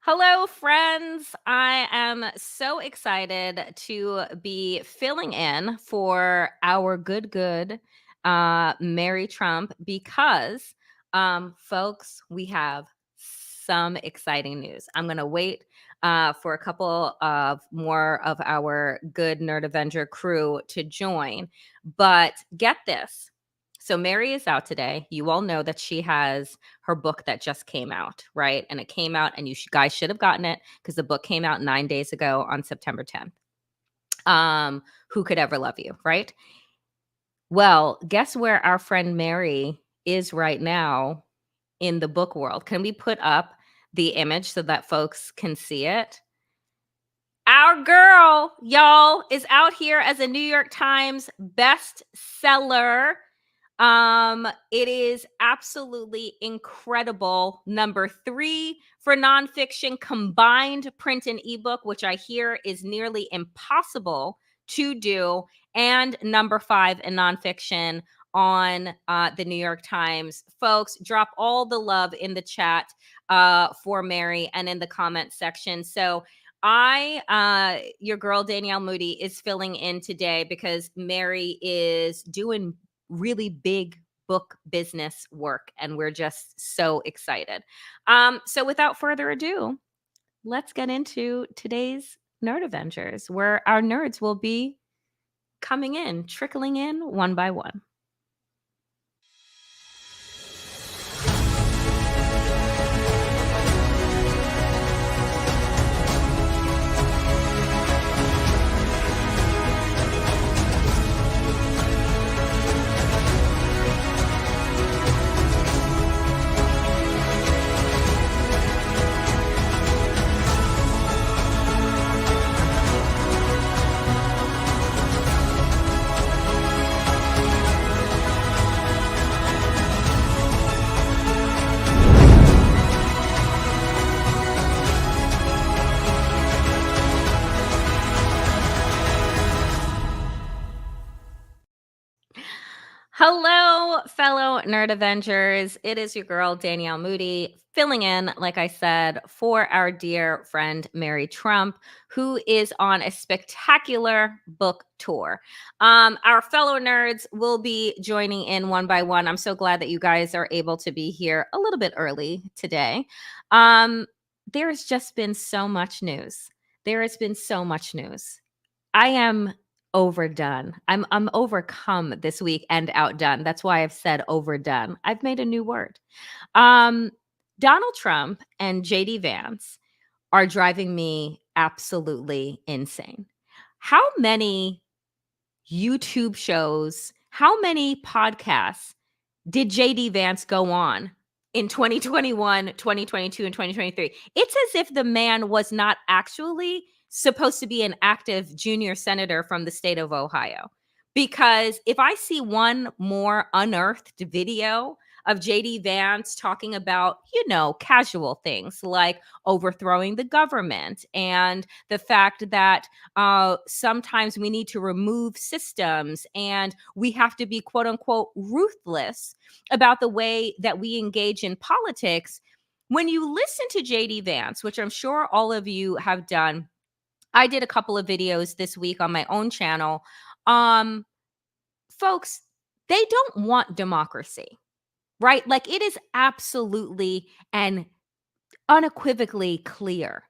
Hello, friends. I am so excited to be filling in for our good Mary Trump because, folks, we have some exciting news. I'm going to wait for a couple of more of our good Nerd Avenger crew to join. But get this. So, Mary is out today. You all know that she has her book that just came out, right? And it came out, and guys should have gotten it because the book came out 9 days ago on September 10th. Who could ever love you, right? Well, guess where our friend Mary is right now in the book world? Can we put up the image so that folks can see it? Our girl, y'all, is out here as a New York Times bestseller. It is absolutely incredible. Number 3 for nonfiction, combined print and ebook, which I hear is nearly impossible to do, and number 5 in nonfiction on the New York Times. Folks, drop all the love in the chat for Mary and in the comment section. So your girl Danielle Moody is filling in today because Mary is doing really big book business work, and we're just so excited. So without further ado, let's get into today's Nerd Avengers, where our nerds will be coming in, trickling in one by one. Hello, fellow Nerd Avengers. It is your girl, Danielle Moody, filling in, like I said, for our dear friend, Mary Trump, who is on a spectacular book tour. Our fellow nerds will be joining in one by one. I'm so glad that you guys are able to be here a little bit early today. There has just been so much news. There has been so much news. I am overdone. I'm overcome this week and outdone. That's why I've said overdone. I've made a new word. Um, Donald Trump and JD Vance are driving me absolutely insane. How many YouTube shows, how many podcasts did JD Vance go on in 2021, 2022, and 2023? It's as if the man was not actually supposed to be an active junior senator from the state of Ohio. Because if I see one more unearthed video of JD Vance talking about, casual things like overthrowing the government and the fact that sometimes we need to remove systems and we have to be, quote unquote, ruthless about the way that we engage in politics. When you listen to JD Vance, which I'm sure all of you have done, I did a couple of videos this week on my own channel. Folks, they don't want democracy, right? Like, it is absolutely and unequivocally clear.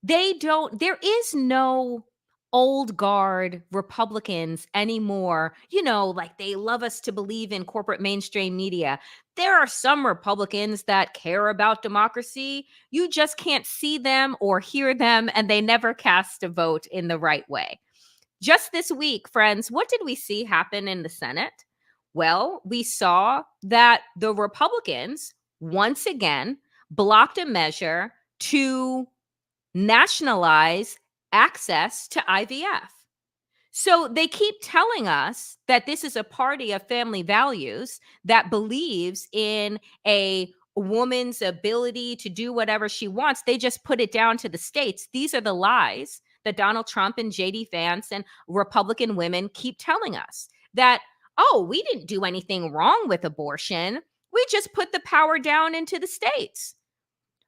There is no old guard Republicans anymore, like they love us to believe in corporate mainstream media. There are some Republicans that care about democracy. You just can't see them or hear them, and they never cast a vote in the right way. Just this week, friends, what did we see happen in the Senate? Well, we saw that the Republicans once again blocked a measure to nationalize access to IVF. So they keep telling us that this is a party of family values that believes in a woman's ability to do whatever she wants. They just put it down to the states. These are the lies that Donald Trump and JD Vance and Republican women keep telling us, that, oh, we didn't do anything wrong with abortion. We just put the power down into the states.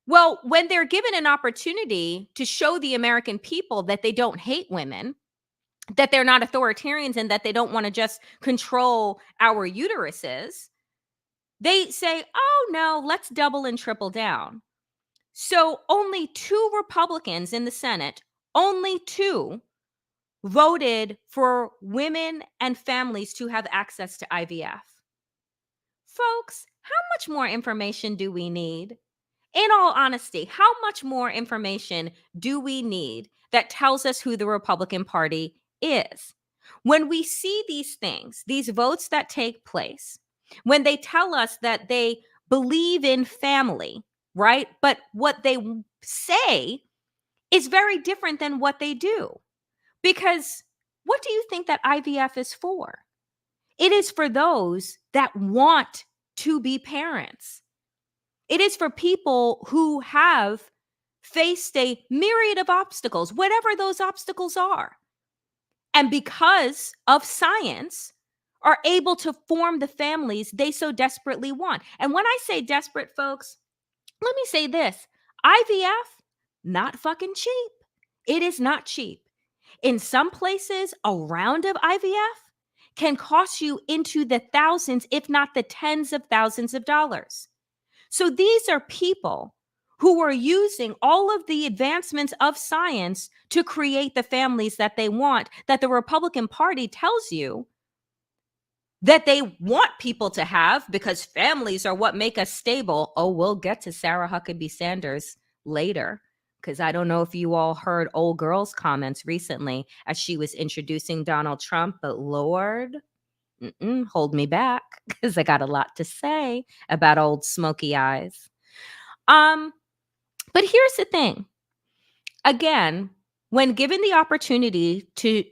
Well, when they're given an opportunity to show the American people that they don't hate women, that they're not authoritarians, and that they don't want to just control our uteruses, they say, oh no, let's double and triple down. So only two Republicans in the Senate, only two, voted for women and families to have access to IVF. Folks, how much more information do we need? In all honesty, how much more information do we need that tells us who the Republican Party is? When we see these things, these votes that take place, when they tell us that they believe in family, right? But what they say is very different than what they do. Because what do you think that IVF is for? It is for those that want to be parents. It is for people who have faced a myriad of obstacles, whatever those obstacles are. And because of science, are able to form the families they so desperately want. And when I say desperate, folks, let me say this: IVF, not fucking cheap. It is not cheap. In some places, a round of IVF can cost you into the thousands, if not the tens of thousands of dollars. So these are people who are using all of the advancements of science to create the families that they want, that the Republican Party tells you that they want people to have because families are what make us stable. Oh, we'll get to Sarah Huckabee Sanders later, because I don't know if you all heard old girl's comments recently as she was introducing Donald Trump, but Lord, hold me back because I got a lot to say about old smoky eyes. But here's the thing. Again, when given the opportunity to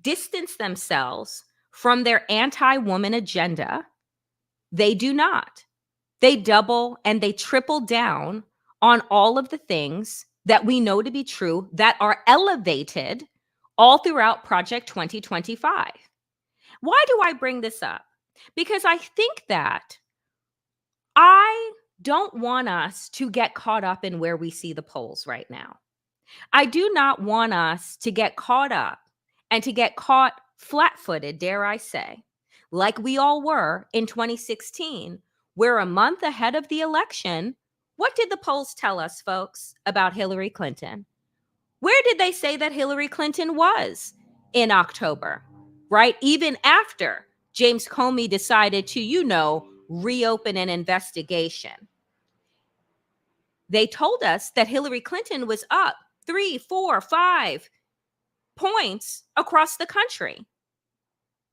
distance themselves from their anti-woman agenda, they do not. They double and they triple down on all of the things that we know to be true that are elevated all throughout Project 2025. Why do I bring this up? Because I think that I don't want us to get caught up in where we see the polls right now. I do not want us to get caught up and to get caught flat footed, dare I say, like we all were in 2016, where a month ahead of the election, what did the polls tell us, folks, about Hillary Clinton? Where did they say that Hillary Clinton was in October, right? Even after James Comey decided to, reopen an investigation. They told us that Hillary Clinton was up 3, 4, 5 points across the country.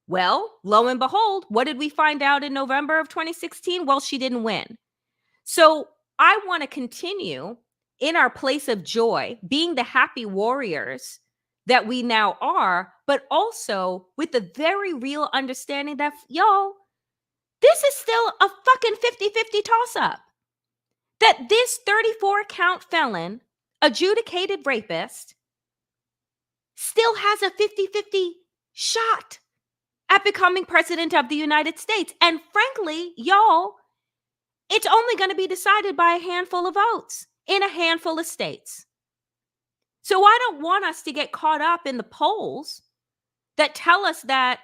Well, lo and behold, what did we find out in November of 2016? Well, she didn't win. So I want to continue in our place of joy, being the happy warriors that we now are, but also with the very real understanding that, y'all, this is still a fucking 50-50 toss up. That this 34 count felon, adjudicated rapist, still has a 50-50 shot at becoming president of the United States. And frankly, y'all, it's only going to be decided by a handful of votes in a handful of states. So I don't want us to get caught up in the polls that tell us that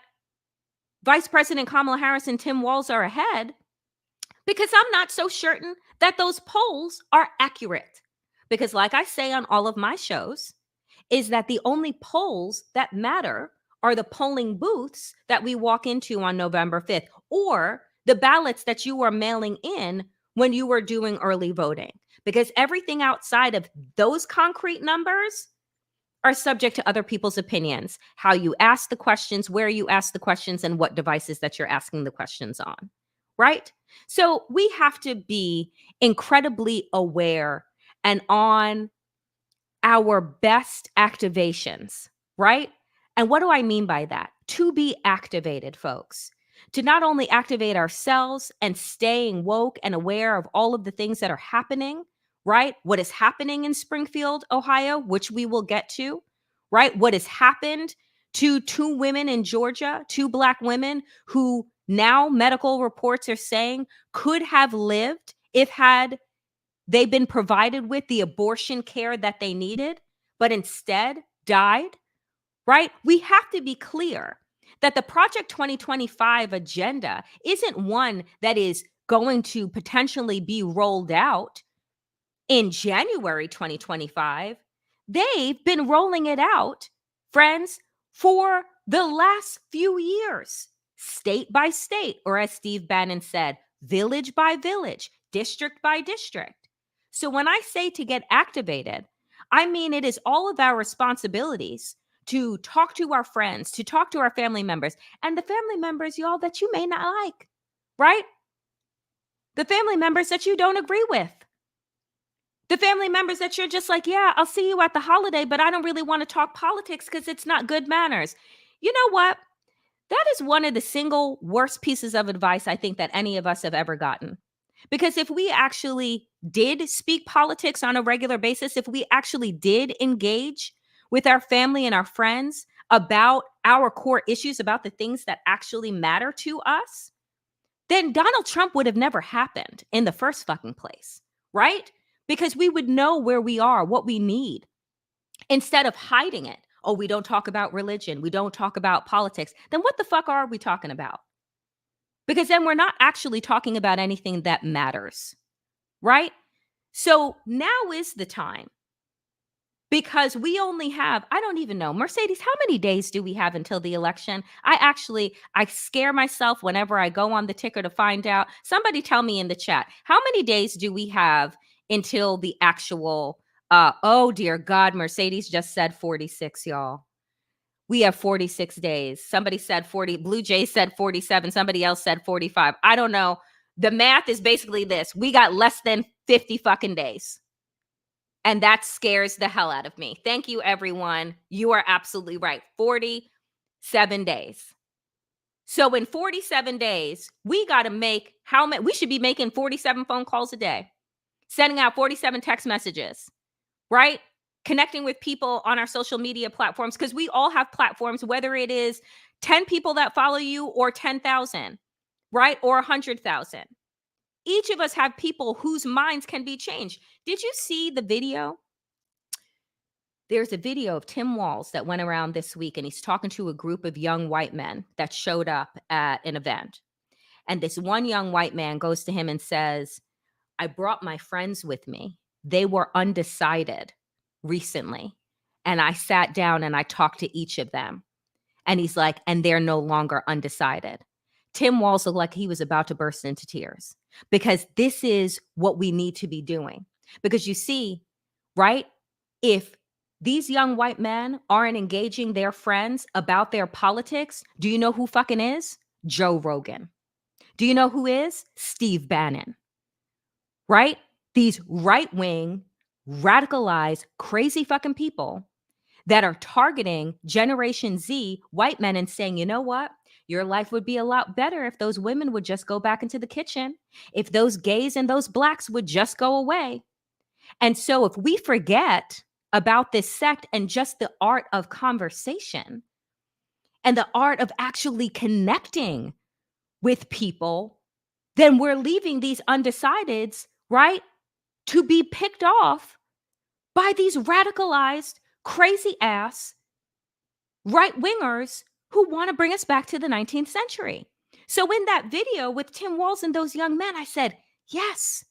Vice President Kamala Harris and Tim Walz are ahead, because I'm not so certain that those polls are accurate. Because like I say on all of my shows, is that the only polls that matter are the polling booths that we walk into on November 5th, or the ballots that you are mailing in when you are doing early voting. Because everything outside of those concrete numbers are subject to other people's opinions, how you ask the questions, where you ask the questions, and what devices that you're asking the questions on, right? So we have to be incredibly aware and on our best activations, right? And what do I mean by that? To be activated, folks. To not only activate ourselves and staying woke and aware of all of the things that are happening, right? What is happening in Springfield, Ohio, which we will get to, right? What has happened to two women in Georgia, two Black women who now medical reports are saying could have lived if had they've been provided with the abortion care that they needed, but instead died, right? We have to be clear that the Project 2025 agenda isn't one that is going to potentially be rolled out in January 2025. They've been rolling it out, friends, for the last few years, state by state, or as Steve Bannon said, village by village, district by district. So when I say to get activated, I mean it is all of our responsibilities to talk to our friends, to talk to our family members, and the family members, y'all, that you may not like, right? The family members that you don't agree with. The family members that you're just like, yeah, I'll see you at the holiday, but I don't really want to talk politics because it's not good manners. You know what? That is one of the single worst pieces of advice I think that any of us have ever gotten. Because if we actually did speak politics on a regular basis, if we actually did engage with our family and our friends about our core issues, about the things that actually matter to us, then Donald Trump would have never happened in the first fucking place, right? Because we would know where we are, what we need, instead of hiding it. Oh, we don't talk about religion. We don't talk about politics. Then what the fuck are we talking about? Because then we're not actually talking about anything that matters, right? So now is the time, because we only have, I don't even know, Mercedes, how many days do we have until the election? I scare myself whenever I go on the ticker to find out. Somebody tell me in the chat, how many days do we have until the actual, oh dear God, Mercedes just said 46, y'all. We have 46 days. Somebody said 40, Blue Jay said 47, somebody else said 45. I don't know. The math is basically this. We got less than 50 fucking days. And that scares the hell out of me. Thank you, everyone. You are absolutely right. 47 days. So in 47 days, we got to make how many? We should be making 47 phone calls a day, sending out 47 text messages, right? Connecting with people on our social media platforms, because we all have platforms, whether it is 10 people that follow you or 10,000, right? Or 100,000. Each of us have people whose minds can be changed. Did you see the video? There's a video of Tim Walz that went around this week, and he's talking to a group of young white men that showed up at an event. And this one young white man goes to him and says, I brought my friends with me. They were undecided recently. And I sat down and I talked to each of them. And he's like, and they're no longer undecided. Tim Walz looked like he was about to burst into tears, because this is what we need to be doing. Because you see, right? If these young white men aren't engaging their friends about their politics, do you know who fucking is? Joe Rogan. Do you know who is? Steve Bannon. Right? These right-wing, radicalized, crazy fucking people that are targeting Generation Z white men and saying, you know what? Your life would be a lot better if those women would just go back into the kitchen, if those gays and those blacks would just go away. And so if we forget about this sect and just the art of conversation and the art of actually connecting with people, then we're leaving these undecideds, right, to be picked off by these radicalized, crazy ass right wingers who want to bring us back to the 19th century. So in that video with Tim Walz and those young men, I said, yes,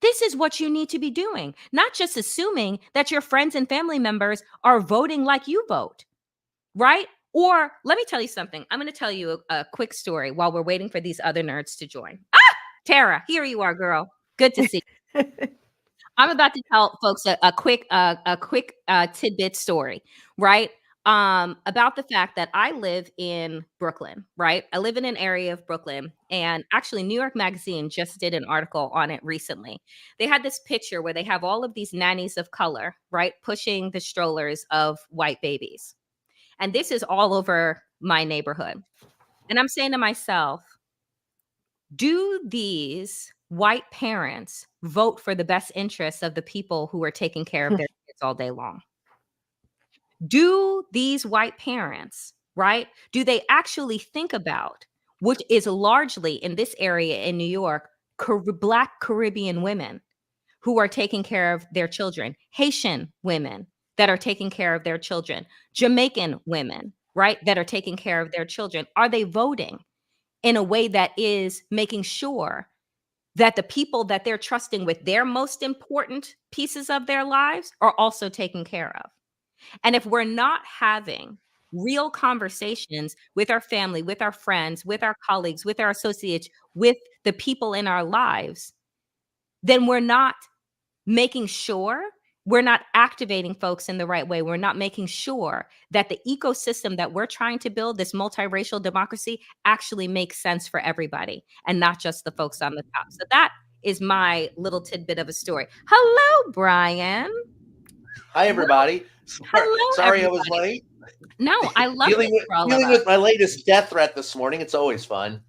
this is what you need to be doing, not just assuming that your friends and family members are voting like you vote, right? Or let me tell you something. I'm going to tell you a quick story while we're waiting for these other nerds to join. Ah, Tara, here you are, girl. Good to see you. I'm about to tell folks a quick tidbit story, right? About the fact that I live in Brooklyn, right? I live in an area of Brooklyn, and actually New York Magazine just did an article on it recently. They had this picture where they have all of these nannies of color, right, pushing the strollers of white babies. And this is all over my neighborhood. And I'm saying to myself, do these white parents vote for the best interests of the people who are taking care of their kids all day long? Do these white parents, right? Do they actually think about, which is largely in this area in New York, Black Caribbean women, who are taking care of their children, Haitian women that are taking care of their children, Jamaican women, right, that are taking care of their children? Are they voting in a way that is making sure that the people that they're trusting with their most important pieces of their lives are also taken care of? And if we're not having real conversations with our family, with our friends, with our colleagues, with our associates, with the people in our lives, then we're not making sure we're not activating folks in the right way. We're not making sure that the ecosystem that we're trying to build, this multiracial democracy, actually makes sense for everybody and not just the folks on the top. So that is my little tidbit of a story. Hello, Brian. Hi, everybody. Hello, Sorry I was everybody. late. No, I love Dealing this for all of dealing us. with my latest death threat this morning. It's always fun.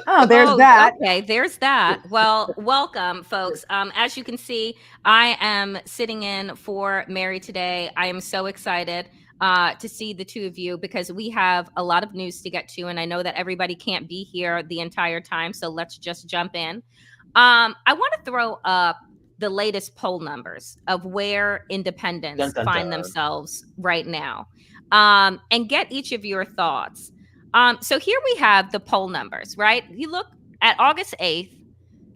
Oh, there's that. Okay, there's that. Well, welcome, folks. As you can see, I am sitting in for Mary today. I am so excited to see the two of you because we have a lot of news to get to, and I know that everybody can't be here the entire time, so let's just jump in. I want to throw up the latest poll numbers of where independents Dun, dun, find dun. themselves right now, and get each of your thoughts. So here we have the poll numbers, right? You look at August 8th,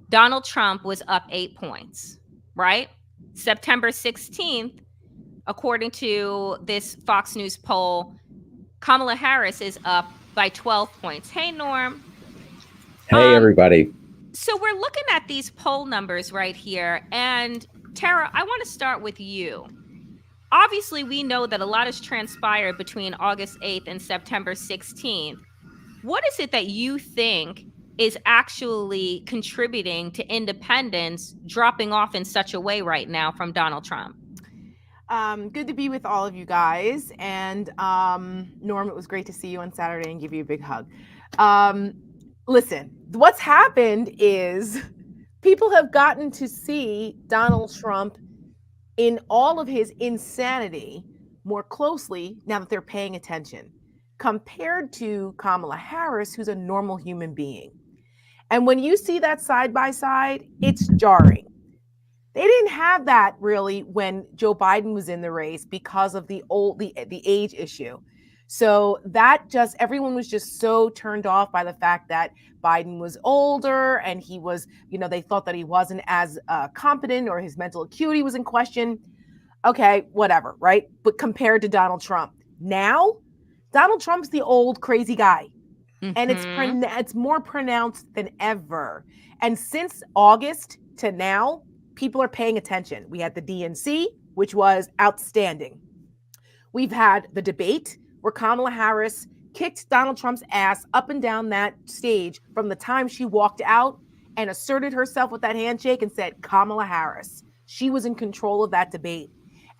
Donald Trump was up 8 points, right? September 16th, according to this Fox News poll, Kamala Harris is up by 12 points. Hey, Norm. Hey, everybody. So we're looking at these poll numbers right here. And Tara, I want to start with you. Obviously, we know that a lot has transpired between August 8th and September 16th. What is it that you think is actually contributing to independence dropping off in such a way right now from Donald Trump? Good to be with all of you guys. And Norm, it was great to see you on Saturday and give you a big hug. Listen, what's happened is people have gotten to see Donald Trump in all of his insanity more closely now that they're paying attention, compared to Kamala Harris, who's a normal human being. And when you see that side by side, it's jarring. They didn't have that really when Joe Biden was in the race because of the age issue. So that just, everyone was just so turned off by the fact that Biden was older and he was, they thought that he wasn't as competent or his mental acuity was in question. Okay, whatever, right? But compared to Donald Trump, now Donald Trump's the old crazy guy. Mm-hmm. And it's more pronounced than ever. And since August to now, people are paying attention. We had the DNC, which was outstanding. We've had the debate where Kamala Harris kicked Donald Trump's ass up and down that stage from the time she walked out and asserted herself with that handshake and said, Kamala Harris. She was in control of that debate.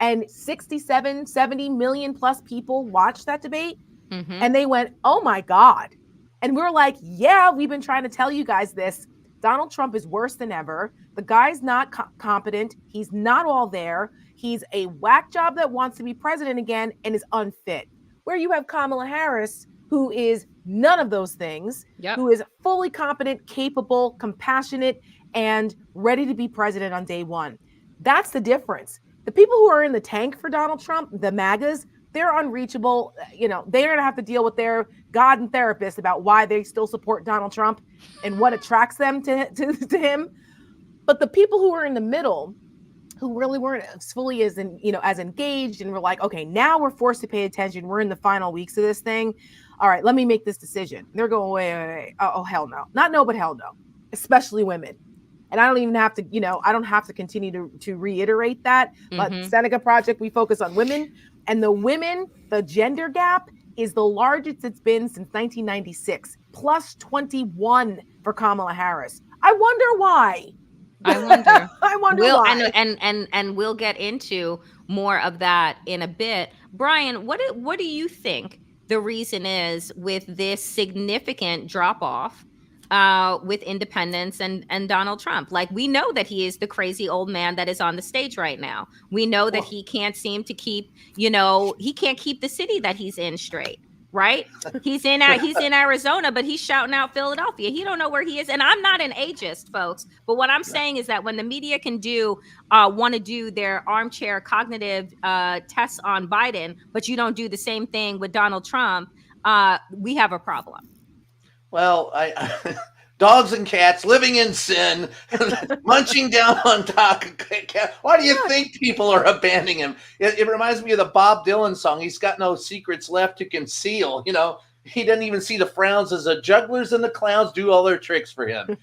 And 67, 70 million plus people watched that debate. Mm-hmm. And they went, oh my God. And we're like, yeah, we've been trying to tell you guys this. Donald Trump is worse than ever. The guy's not competent. He's not all there. He's a whack job that wants to be president again and is unfit. Where you have Kamala Harris, who is none of those things, who is fully competent, capable, compassionate, and ready to be president on day one. That's the difference. The people who are in the tank for Donald Trump, the MAGAs, they're unreachable. They're going to have to deal with their God and therapist about why they still support Donald Trump and what attracts them to him. But the people who are in the middle, who really weren't fully as engaged and were like, okay, now we're forced to pay attention. We're in the final weeks of this thing. All right, let me make this decision. They're going, wait. Oh, hell no. Not no, but hell no. Especially women. And I don't even have to, I don't have to continue to reiterate that. But Seneca Project, we focus on women. And the gender gap is the largest it's been since 1996, plus 21 for Kamala Harris. I wonder why. I wonder why. And we'll get into more of that in a bit. Brian, what do you think the reason is with this significant drop off with independents and Donald Trump? Like, we know that he is the crazy old man that is on the stage right now. We know that he can't seem to keep, he can't keep the city that he's in straight. right? He's in Arizona, but he's shouting out Philadelphia. He don't know where he is. And I'm not an ageist, folks. But what I'm saying is that when the media can want to do their armchair cognitive tests on Biden, but you don't do the same thing with Donald Trump, we have a problem. Well, dogs and cats living in sin, munching down on top of cat. Why do you think people are abandoning him? It reminds me of the Bob Dylan song. He's got no secrets left to conceal. You know, he doesn't even see the frowns as the jugglers and the clowns do all their tricks for him.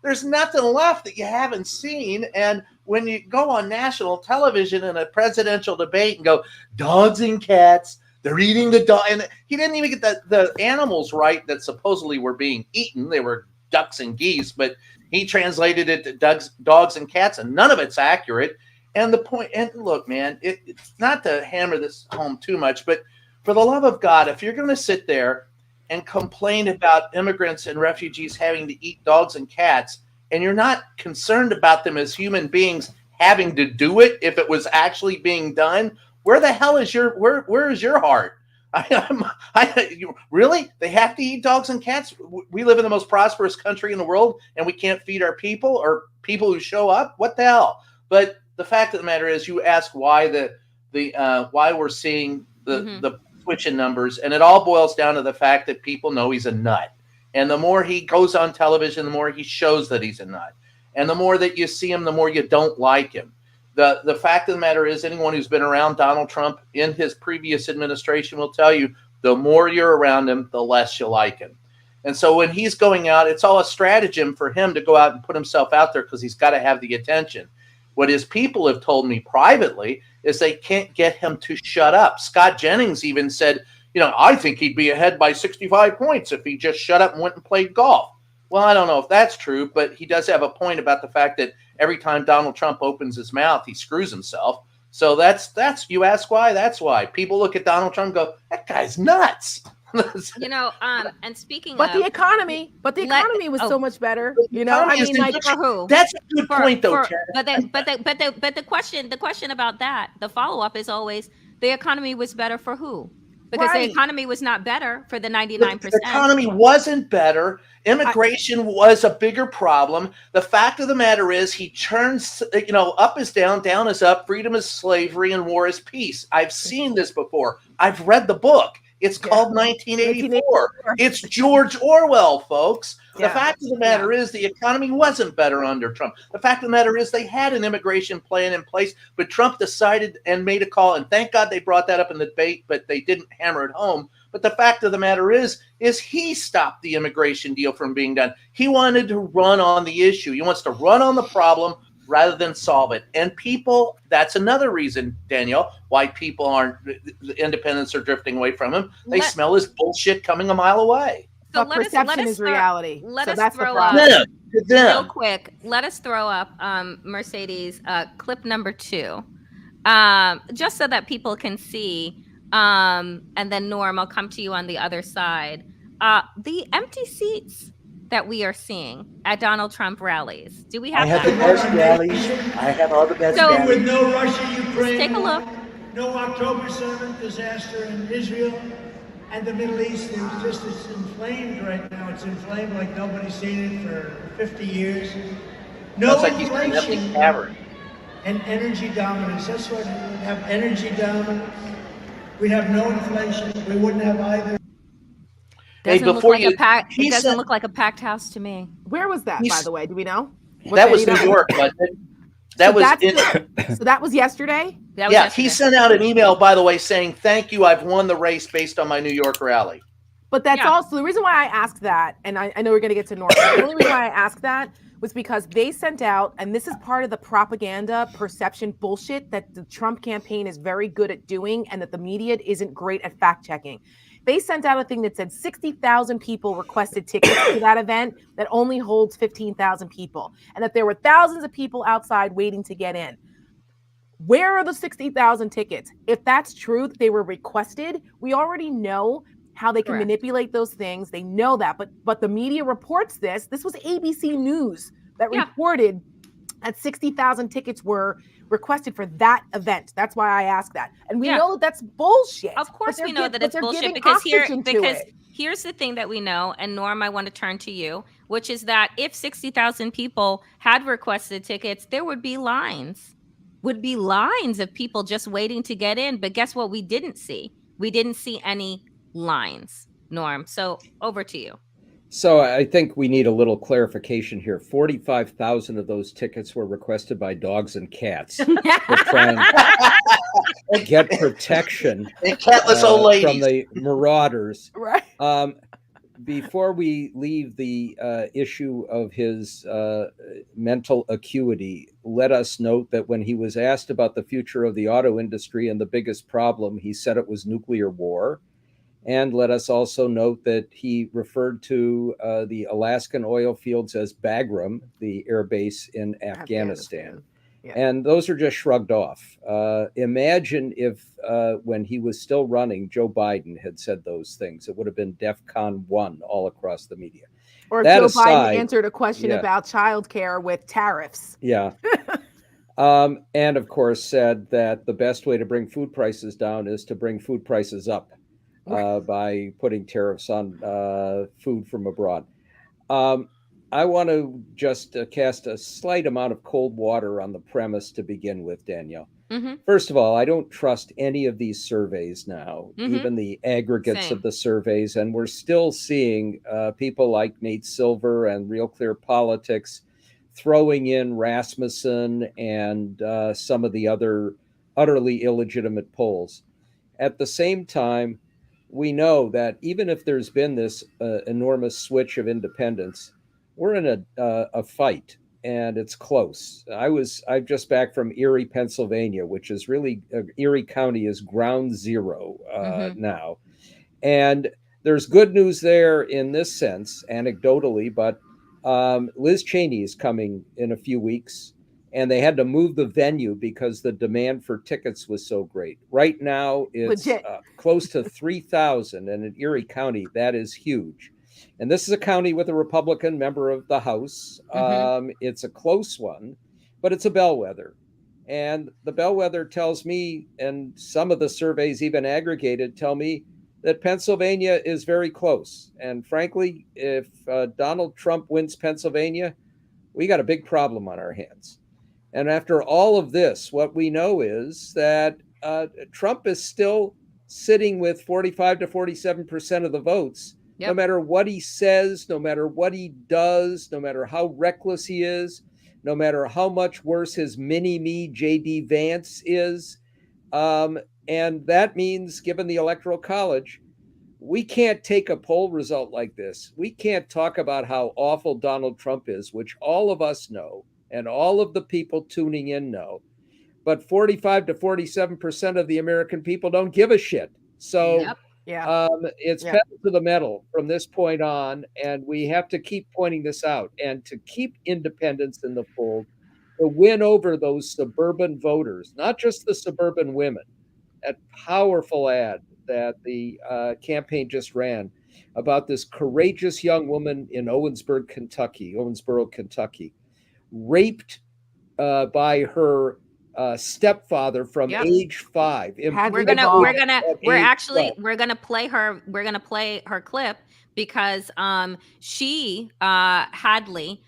There's nothing left that you haven't seen. And when you go on national television in a presidential debate and go, dogs and cats, they're eating the dog. And he didn't even get the animals right that supposedly were being eaten. They were ducks and geese, but he translated it to dogs and cats, and none of it's accurate. And the point, and look, man, it's not to hammer this home too much, but for the love of God, if you're going to sit there and complain about immigrants and refugees having to eat dogs and cats, and you're not concerned about them as human beings having to do it if it was actually being done, where the hell is where is your heart? Really? They have to eat dogs and cats? We live in the most prosperous country in the world, and we can't feed our people or people who show up? What the hell? But the fact of the matter is, you ask why why we're seeing the switch in numbers, and it all boils down to the fact that people know he's a nut. And the more he goes on television, the more he shows that he's a nut. And the more that you see him, the more you don't like him. The fact of the matter is, anyone who's been around Donald Trump in his previous administration will tell you, the more you're around him, the less you like him. And so when he's going out, it's all a stratagem for him to go out and put himself out there because he's got to have the attention. What his people have told me privately is they can't get him to shut up. Scott Jennings even said, I think he'd be ahead by 65 points if he just shut up and went and played golf. Well, I don't know if that's true, but he does have a point about the fact that every time Donald Trump opens his mouth, he screws himself. So that's you ask why? That's why. People look at Donald Trump and go, that guy's nuts. And speaking but of the economy was so much better. For who? That's a good point, though. But the question about that, the follow-up is always, the economy was better for who? Because the economy was not better for the 99%. The economy wasn't better. Immigration was a bigger problem. The fact of the matter is, he turns, up is down, down is up, freedom is slavery, and war is peace. I've seen this before. I've read the book. It's called 1984. It's George Orwell, folks. The fact of the matter is, the economy wasn't better under Trump. The fact of the matter is, they had an immigration plan in place, but Trump decided and made a call, and thank God they brought that up in the debate, but they didn't hammer it home. But the fact of the matter is he stopped the immigration deal from being done. He wanted to run on the issue. He wants to run on the problem rather than solve it. And people, that's another reason, Danielle, why people the independents are drifting away from him. They smell his bullshit coming a mile away. So perception is reality. Let so us that's throw the up problem. real quick. Let us throw up Mercedes clip number 2, just so that people can see. And then Norm, I'll come to you on the other side. The empty seats that we are seeing at Donald Trump rallies. Do we have? I have the best rallies. I have all the best rallies. With no Russia, Ukraine. Take a look. No October 7th disaster in Israel and the Middle East. It's inflamed right now. It's inflamed like nobody's seen it for 50 years. No Looks like he's got nothing covered. And energy dominance. That's what we have, energy dominance. We have no inflation. We wouldn't have either. It doesn't look like a packed house to me. Where was that, by the way? Do we know? That was New York, but so that was yesterday? He sent out an email, by the way, saying, thank you, I've won the race based on my New York rally. But that's also the reason why I asked that, and I know we're going to get to Norm. The only reason why I asked that was because they sent out, and this is part of the propaganda perception bullshit that the Trump campaign is very good at doing and that the media isn't great at fact checking. They sent out a thing that said 60,000 people requested tickets to that event that only holds 15,000 people, and that there were thousands of people outside waiting to get in. Where are the 60,000 tickets? If that's true, that they were requested, we already know how they can manipulate those things. They know that, but the media reports this. This was ABC News that reported that 60,000 tickets were requested for that event. That's why I asked that. And we Yeah. know that's bullshit. Of course we know that it's bullshit because because here's the thing that we know, and Norm, I want to turn to you, which is that if 60,000 people had requested tickets, there would be lines of people just waiting to get in. But guess what? We didn't see any lines, Norm. So over to you. So I think we need a little clarification here. 45,000 of those tickets were requested by dogs and cats to try and get protection catless old ladies from the marauders. Right. Before we leave the issue of his mental acuity, let us note that when he was asked about the future of the auto industry and the biggest problem, he said it was nuclear war. And let us also note that he referred to the Alaskan oil fields as Bagram, the air base in Afghanistan. Yeah. And those are just shrugged off. Imagine if when he was still running, Joe Biden had said those things. It would have been DEFCON 1 all across the media. Or if Joe Biden answered a question about childcare with tariffs. Yeah. And of course said that the best way to bring food prices down is to bring food prices up. By putting tariffs on food from abroad. I want to just cast a slight amount of cold water on the premise to begin with, Danielle. Mm-hmm. First of all, I don't trust any of these surveys now, even the aggregates of the surveys. And we're still seeing people like Nate Silver and Real Clear Politics throwing in Rasmussen and some of the other utterly illegitimate polls. At the same time, we know that even if there's been this enormous switch of independence, we're in a fight, and it's close. I'm just back from Erie, Pennsylvania, which is really Erie County is ground zero now, and there's good news there in this sense, anecdotally. But Liz Cheney is coming in a few weeks. And they had to move the venue because the demand for tickets was so great. Right now, it's close to 3,000. And in Erie County, that is huge. And this is a county with a Republican member of the House. It's a close one, but it's a bellwether. And the bellwether tells me, and some of the surveys even aggregated tell me, that Pennsylvania is very close. And frankly, if Donald Trump wins Pennsylvania, we got a big problem on our hands. And after all of this, what we know is that Trump is still sitting with 45 to 47% of the votes, no matter what he says, no matter what he does, no matter how reckless he is, no matter how much worse his mini-me J.D. Vance is. And that means, given the Electoral College, we can't take a poll result like this. We can't talk about how awful Donald Trump is, which all of us know. And all of the people tuning in know, but 45 to 47% of the American people don't give a shit. So it's pedal to the metal from this point on, and we have to keep pointing this out and to keep independence in the fold, to win over those suburban voters, not just the suburban women. That powerful ad that the campaign just ran about this courageous young woman in Owensboro, Kentucky, raped by her stepfather from age 5. We're gonna play her clip because she Hadley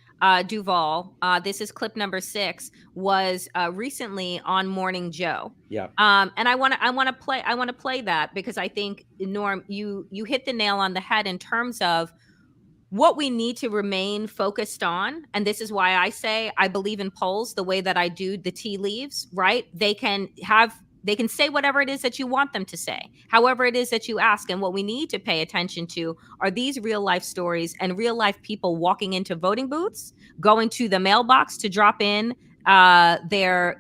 Duvall, this is clip number 6, was recently on Morning Joe. Yeah. And I want to play that because I think, Norm, you hit the nail on the head in terms of what we need to remain focused on. And this is why I say I believe in polls the way that I do the tea leaves, right? They can say whatever it is that you want them to say, however it is that you ask. And what we need to pay attention to are these real life stories and real life people walking into voting booths, going to the mailbox to drop in their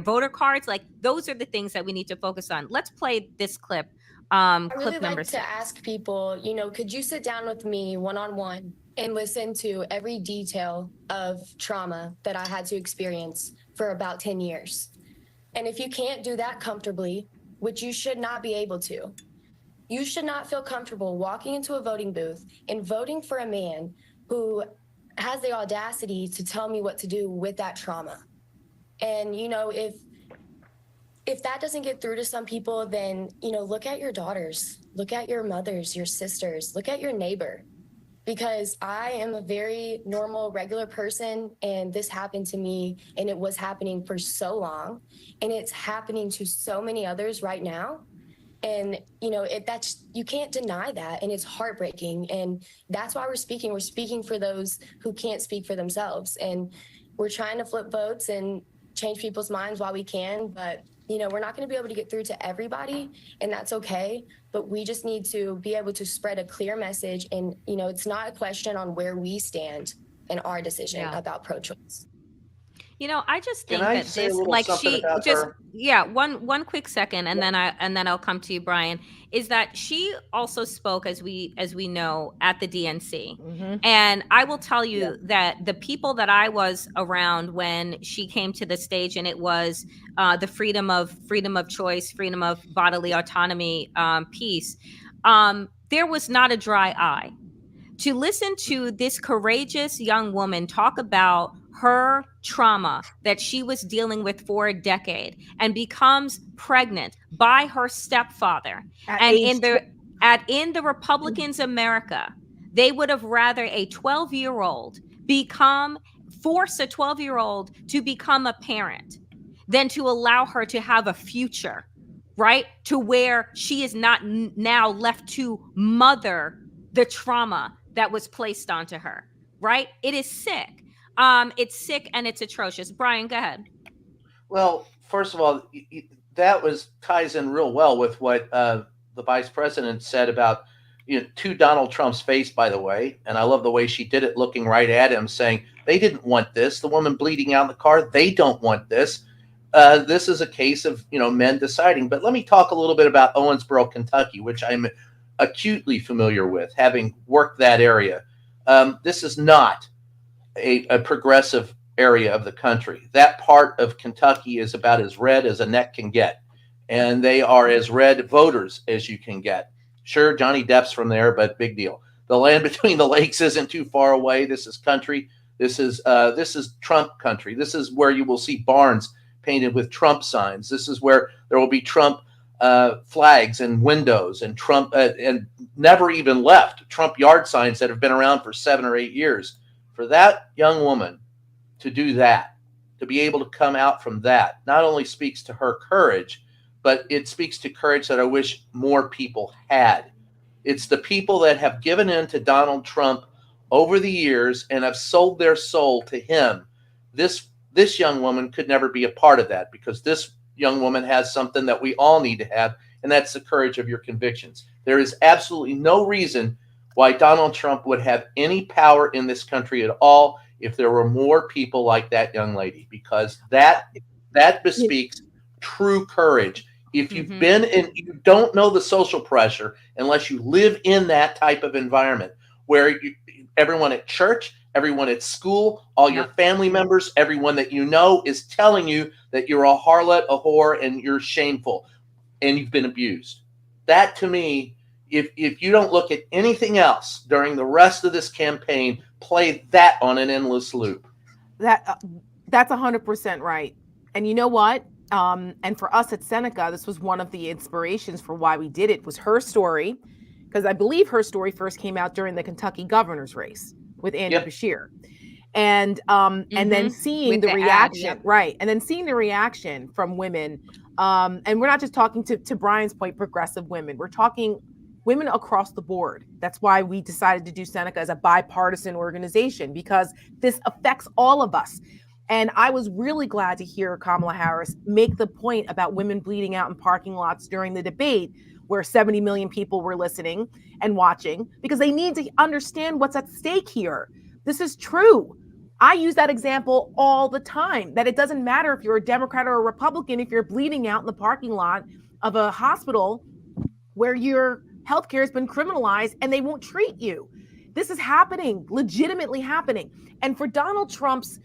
voter cards. Like, those are the things that we need to focus on. Let's play this clip. I really like to ask people, could you sit down with me one-on-one and listen to every detail of trauma that I had to experience for about 10 years? And if you can't do that comfortably, which you should not be able to, you should not feel comfortable walking into a voting booth and voting for a man who has the audacity to tell me what to do with that trauma. And, you know, if that doesn't get through to some people, then, you know, look at your daughters, look at your mothers, your sisters, look at your neighbor. Because I am a very normal, regular person, and this happened to me, and it was happening for so long, and it's happening to so many others right now. And, you know, that's, you can't deny that, and it's heartbreaking. And that's why we're speaking. We're speaking for those who can't speak for themselves. And we're trying to flip votes and change people's minds while we can, but you know, we're not going to be able to get through to everybody, and that's okay. But we just need to be able to spread a clear message. And, you know, it's not a question on where we stand in our decision about pro-choice. You know, I just think Can I that say a this, little like, something she about just, her? one quick second, and then I'll come to you, Brian. Is that she also spoke, as we know, at the DNC, and I will tell you that the people that I was around when she came to the stage, and it was the freedom of choice, freedom of bodily autonomy piece. There was not a dry eye. To listen to this courageous young woman talk about her trauma that she was dealing with for a decade, and becomes pregnant by her stepfather, and in the Republicans' America, they would have rather a 12-year-old force a 12-year-old to become a parent than to allow her to have a future, right? To where she is not now left to mother the trauma that was placed onto her, right? It is sick. It's sick and it's atrocious. Brian, go ahead. Well, first of all, that ties in real well with what the vice president said about, to Donald Trump's face, by the way. And I love the way she did it, looking right at him, saying they didn't want this. The woman bleeding out in the car, they don't want this. This is a case of, men deciding. But let me talk a little bit about Owensboro, Kentucky, which I'm acutely familiar with, having worked that area. This is not a progressive area of the country. That part of Kentucky is about as red as a neck can get, and they are as red voters as you can get. Sure, Johnny Depp's from there, but big deal. The land between the lakes isn't too far away. This is country. This is Trump country. This is where you will see barns painted with Trump signs. This is where there will be Trump flags and windows, and Trump and never even left Trump yard signs that have been around for 7 or 8 years. For that young woman to do that, to be able to come out from that, not only speaks to her courage, but it speaks to courage that I wish more people had. It's the people that have given in to Donald Trump over the years and have sold their soul to him. This young woman could never be a part of that, because this young woman has something that we all need to have, and that's the courage of your convictions. There is absolutely no reason why Donald Trump would have any power in this country at all if there were more people like that young lady, because that bespeaks true courage. If you've been in, you don't know the social pressure unless you live in that type of environment where everyone at church, everyone at school, all your family members, everyone that you know is telling you that you're a harlot, a whore, and you're shameful, and you've been abused. That, to me, if you don't look at anything else during the rest of this campaign, play that on an endless loop. That's 100% right. And you know what? And for us at Seneca, this was one of the inspirations for why we did it, was her story, because I believe her story first came out during the Kentucky governor's race with Andy Beshear. And then seeing the reaction, right? And then seeing the reaction from women, and we're not just talking to Brian's point, progressive women. We're talking women across the board. That's why we decided to do Seneca as a bipartisan organization, because this affects all of us. And I was really glad to hear Kamala Harris make the point about women bleeding out in parking lots during the debate, where 70 million people were listening and watching, because they need to understand what's at stake here. This is true. I use that example all the time, that it doesn't matter if you're a Democrat or a Republican, if you're bleeding out in the parking lot of a hospital where your healthcare has been criminalized and they won't treat you. This is happening, legitimately happening. And for Donald Trump's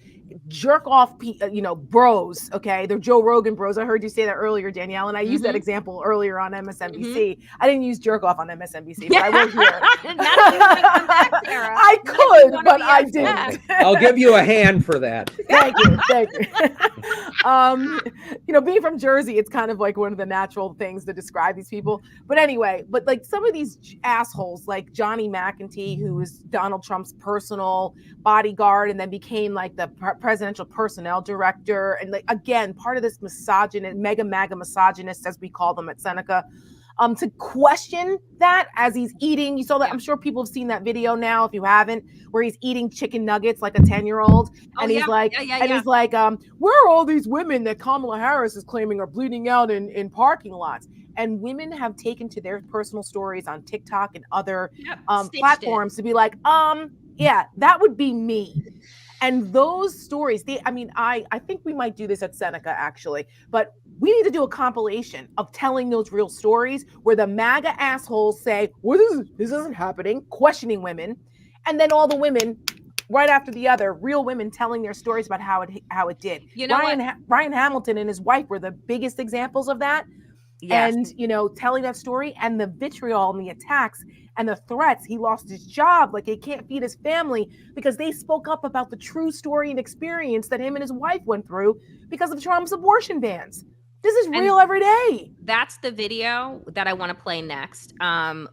jerk off, bros, okay? They're Joe Rogan bros. I heard you say that earlier, Danielle, and I used that example earlier on MSNBC. I didn't use jerk off on MSNBC, but I will here. I could, but I didn't. I'll give you a hand for that. Thank you. Being from Jersey, it's kind of like one of the natural things to describe these people. But anyway, like some of these assholes, like Johnny McEntee, who was Donald Trump's personal bodyguard and then became like the presidential personnel director, and like again part of this misogynist, mega MAGA misogynist, as we call them at Seneca, to question that as he's eating. You saw that. I'm sure people have seen that video now, if you haven't, where he's eating chicken nuggets like a 10-year-old, and he's like, where are all these women that Kamala Harris is claiming are bleeding out in parking lots? And women have taken to their personal stories on TikTok and other platforms to be like, yeah, that would be me. And those stories, I think we might do this at Seneca, actually, but we need to do a compilation of telling those real stories where the MAGA assholes say, well, this isn't happening, questioning women. And then all the women, right after the other, real women telling their stories about how it did. You know, Ryan Hamilton and his wife were the biggest examples of that. Yes. And, telling that story and the vitriol and the attacks and the threats. He lost his job. Like, he can't feed his family because they spoke up about the true story and experience that him and his wife went through because of Trump's abortion bans. This is real every day. That's the video that I want to play next.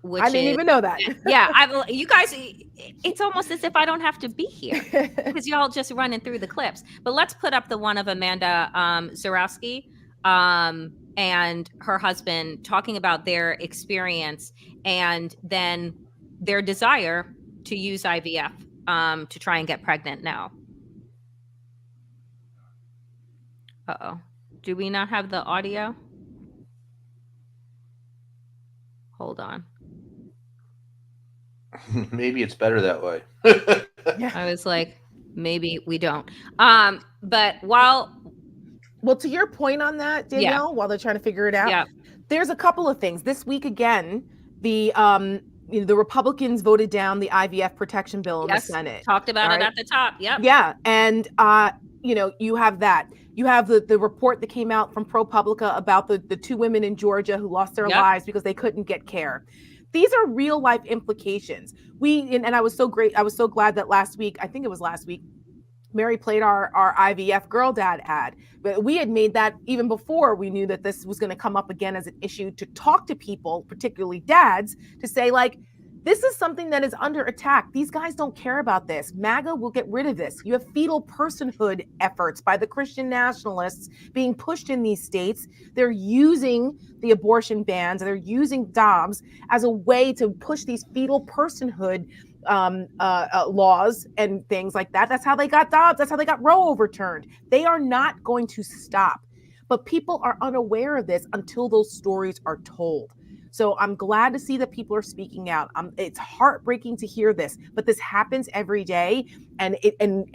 Which I didn't even know that. Yeah, you guys, it's almost as if I don't have to be here because y'all just running through the clips. But let's put up the one of Amanda Zarowski and her husband talking about their experience and then their desire to use IVF to try and get pregnant now. Uh-oh. Do we not have the audio? Hold on. Maybe it's better that way. I was like, maybe we don't. But well, to your point on that, Danielle, while they're trying to figure it out, there's a couple of things. This week again, the Republicans voted down the IVF protection bill in the Senate. Talked about it at the top. Yep. Yeah, and you have that. You have the report that came out from ProPublica about the two women in Georgia who lost their lives because they couldn't get care. These are real life implications. And I was so glad that last week, I think it was last week, Mary played our IVF Girl Dad ad. But we had made that even before we knew that this was going to come up again as an issue, to talk to people, particularly dads, to say, like, this is something that is under attack. These guys don't care about this. MAGA will get rid of this. You have fetal personhood efforts by the Christian nationalists being pushed in these states. They're using the abortion bans, they're using Dobbs as a way to push these fetal personhood laws and things like that. That's how they got Dobbs. That's how they got Roe overturned. They are not going to stop. But people are unaware of this until those stories are told. So I'm glad to see that people are speaking out. It's heartbreaking to hear this, but this happens every day. And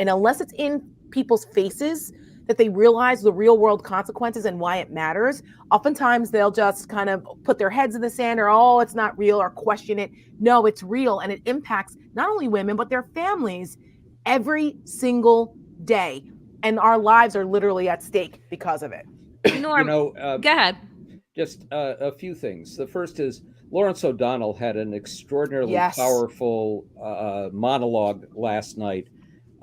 unless it's in people's faces that they realize the real world consequences and why it matters, oftentimes they'll just kind of put their heads in the sand or, oh, it's not real, or question it. No, it's real. And it impacts not only women, but their families every single day. And our lives are literally at stake because of it. Norm, go ahead. Just a few things. The first is Lawrence O'Donnell had an extraordinarily powerful monologue last night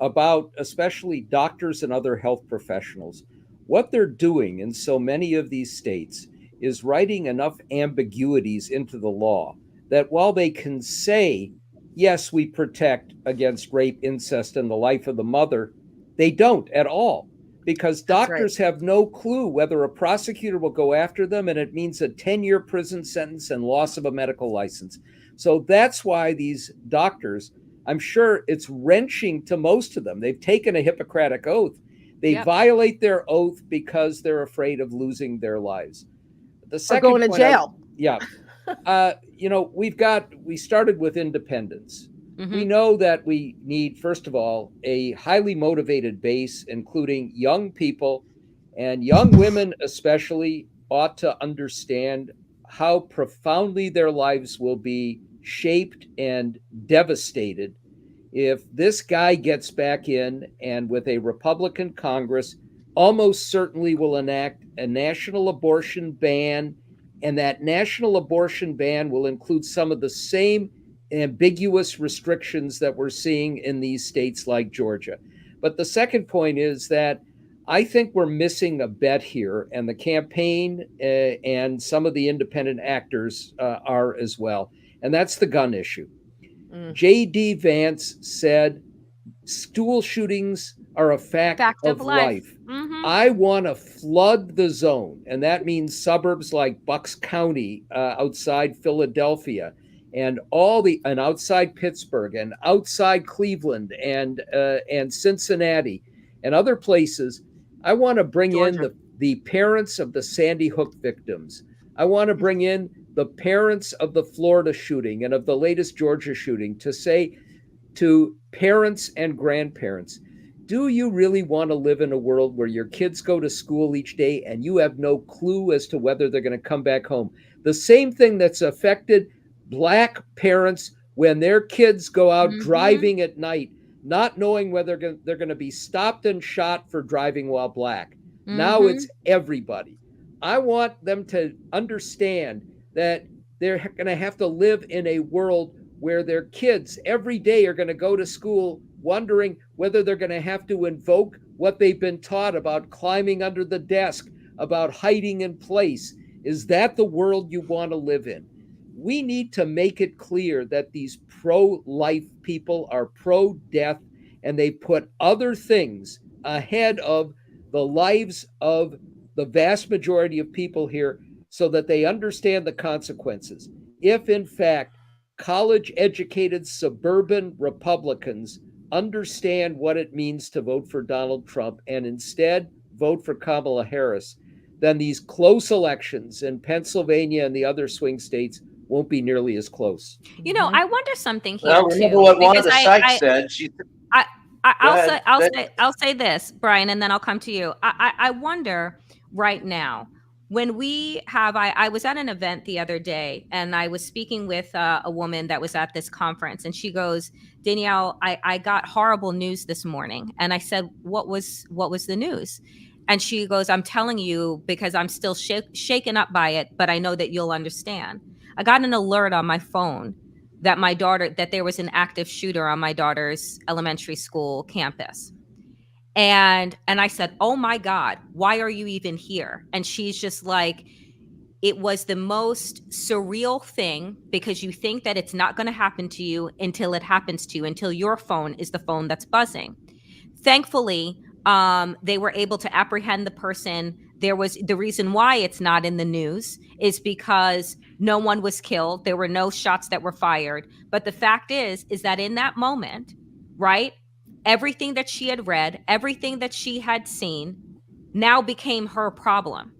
about especially doctors and other health professionals. What they're doing in so many of these states is writing enough ambiguities into the law that while they can say, yes, we protect against rape, incest, and the life of the mother, they don't at all. Because doctors have no clue whether a prosecutor will go after them, and it means a 10-year prison sentence and loss of a medical license. So that's why these doctors, I'm sure it's wrenching to most of them. They've taken a Hippocratic oath. They violate their oath because they're afraid of losing their lives. The second, or going to jail. We started with independence. Mm-hmm. We know that we need, first of all, a highly motivated base, including young people, and young women especially ought to understand how profoundly their lives will be shaped and devastated if this guy gets back in and with a Republican Congress almost certainly will enact a national abortion ban, and that national abortion ban will include some of the same ambiguous restrictions that we're seeing in these states like Georgia. But the second point is that I think we're missing a bet here, and the campaign and some of the independent actors are as well, and that's the gun issue. J.D. Vance said school shootings are a fact of life. Mm-hmm. I want to flood the zone, and that means suburbs like Bucks County outside Philadelphia, and outside Pittsburgh, and outside Cleveland, and Cincinnati, and other places. I want to bring Georgia. in the parents of the Sandy Hook victims. I want to bring in the parents of the Florida shooting and of the latest Georgia shooting to say to parents and grandparents, do you really want to live in a world where your kids go to school each day and you have no clue as to whether they're going to come back home? The same thing that's affected Black parents when their kids go out driving at night, not knowing whether they're going to be stopped and shot for driving while Black. Now it's everybody. I want them to understand that they're going to have to live in a world where their kids every day are going to go to school wondering whether they're going to have to invoke what they've been taught about climbing under the desk, about hiding in place. Is that the world you want to live in? We need to make it clear that these pro-life people are pro-death, and they put other things ahead of the lives of the vast majority of people here so that they understand the consequences. If, in fact, college-educated suburban Republicans understand what it means to vote for Donald Trump and instead vote for Kamala Harris, then these close elections in Pennsylvania and the other swing states won't be nearly as close. You know, I wonder something here Well, too. remember what Wanda because Sykes said. I'll say this, Brian, and then I'll come to you. I wonder right now when we have. I was at an event the other day, and I was speaking with a woman that was at this conference, and she goes, "Danielle, I got horrible news this morning." And I said, "What was the news?" And she goes, "I'm telling you because I'm still shaken up by it, but I know that you'll understand. I got an alert on my phone that there was an active shooter on my daughter's elementary school campus." And I said, "Oh my God, why are you even here?" And she's just like, "It was the most surreal thing because you think that it's not going to happen to you until it happens to you, until your phone is the phone that's buzzing." Thankfully, they were able to apprehend the person. There was the reason why it's not in the news is because no one was killed. There were no shots that were fired. But the fact is that in that moment, right, everything that she had read, everything that she had seen now became her problem.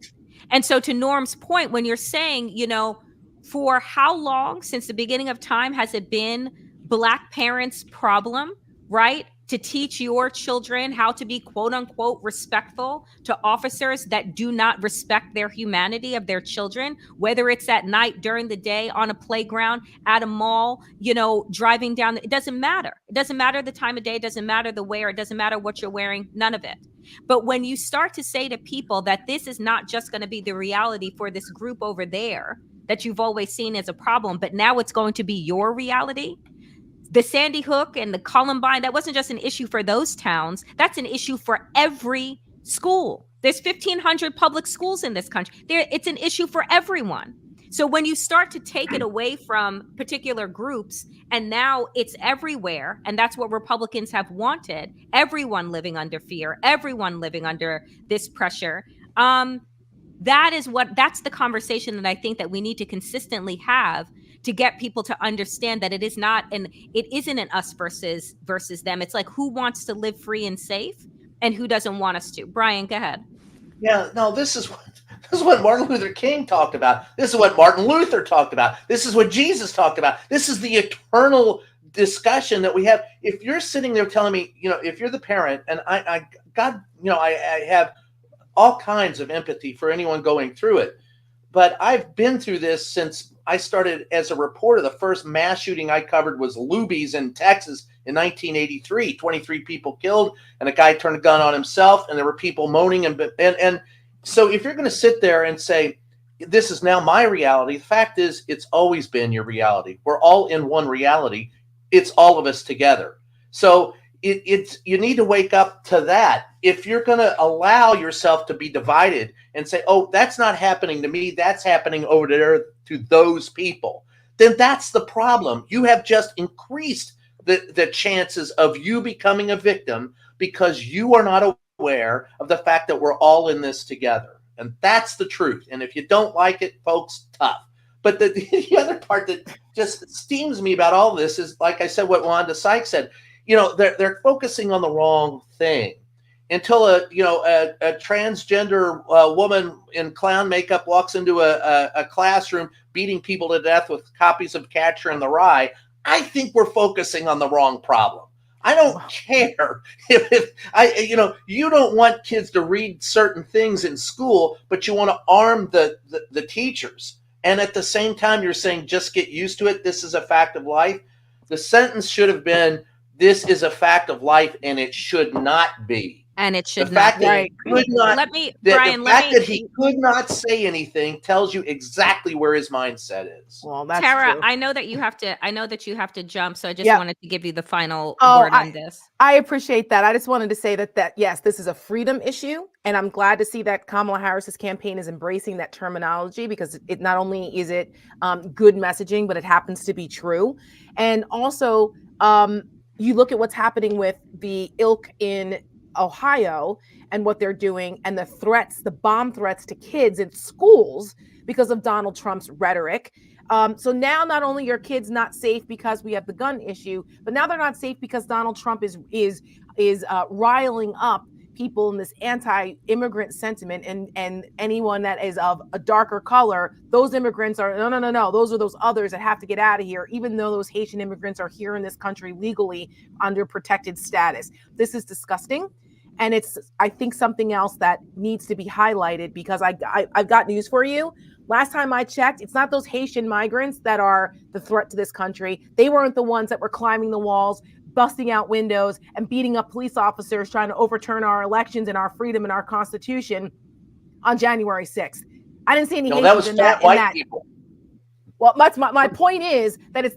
And so to Norm's point, when you're saying, you know, for how long since the beginning of time has it been Black parents' problem, right? To teach your children how to be quote unquote respectful to officers that do not respect their humanity of their children, whether it's at night, during the day, on a playground, at a mall, you know, driving down. It doesn't matter. It doesn't matter the time of day. It doesn't matter the wear. It doesn't matter what you're wearing. None of it. But when you start to say to people that this is not just going to be the reality for this group over there that you've always seen as a problem, but now it's going to be your reality. The Sandy Hook and the Columbine, that wasn't just an issue for those towns. That's an issue for every school. There's 1,500 public schools in this country. It's an issue for everyone. So when you start to take it away from particular groups, and now it's everywhere, and that's what Republicans have wanted, everyone living under fear, everyone living under this pressure, that's the conversation that I think that we need to consistently have to get people to understand that it isn't an us versus them. It's like who wants to live free and safe and who doesn't want us to. Brian, go ahead. Yeah, no, this is what Martin Luther King talked about. This is what Martin Luther talked about. This is what Jesus talked about. This is the eternal discussion that we have. If you're sitting there telling me, you know, if you're the parent, and I have all kinds of empathy for anyone going through it, but I've been through this since I started as a reporter. The first mass shooting I covered was Luby's in Texas in 1983. 23 people killed, and a guy turned a gun on himself, and there were people moaning. And so if you're going to sit there and say, this is now my reality, the fact is it's always been your reality. We're all in one reality. It's all of us together. So it's you need to wake up to that. If you're going to allow yourself to be divided and say, oh, that's not happening to me, that's happening over there to those people, then that's the problem. You have just increased the chances of you becoming a victim because you are not aware of the fact that we're all in this together. And that's the truth. And if you don't like it, folks, tough. But the other part that just steams me about all this is, like I said, what Wanda Sykes said. You know, they're focusing on the wrong thing. Until a transgender woman in clown makeup walks into a classroom beating people to death with copies of Catcher in the Rye, I think we're focusing on the wrong problem. I don't care if you don't want kids to read certain things in school, but you want to arm the teachers. And at the same time, you're saying, just get used to it. This is a fact of life. The sentence should have been, this is a fact of life, and it should not be. And it should the fact not. That he could not let me, the, Brian. The fact that he could not say anything tells you exactly where his mindset is. Well, that's Tara, true. I know that you have to jump, so I just Yep. wanted to give you the final Oh, word on this. I appreciate that. I just wanted to say that yes, this is a freedom issue, and I'm glad to see that Kamala Harris's campaign is embracing that terminology, because it not only is it good messaging, but it happens to be true. And also, you look at what's happening with the ilk in Ohio and what they're doing, and the threats, the bomb threats to kids in schools because of Donald Trump's rhetoric. So now not only are kids not safe because we have the gun issue, but now they're not safe because Donald Trump is riling up people in this anti-immigrant sentiment, and anyone that is of a darker color, those immigrants are no, those are those others that have to get out of here, even though those Haitian immigrants are here in this country legally under protected status. This is disgusting. And it's, I think, something else that needs to be highlighted, because I've got news for you. Last time I checked, it's not those Haitian migrants that are the threat to this country. They weren't the ones that were climbing the walls, busting out windows, and beating up police officers trying to overturn our elections and our freedom and our Constitution on January 6th. I didn't see any Haitians that was in fat that. white people. Well, my point is that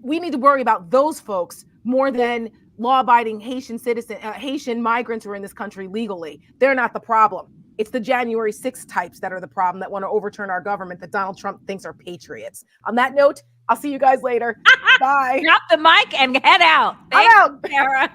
we need to worry about those folks more than law-abiding Haitian migrants who are in this country legally. They're not the problem. It's the January 6th types that are the problem, that want to overturn our government, that Donald Trump thinks are patriots. On that note, I'll see you guys later. Bye. Drop the mic and head out. I'm out. Sarah.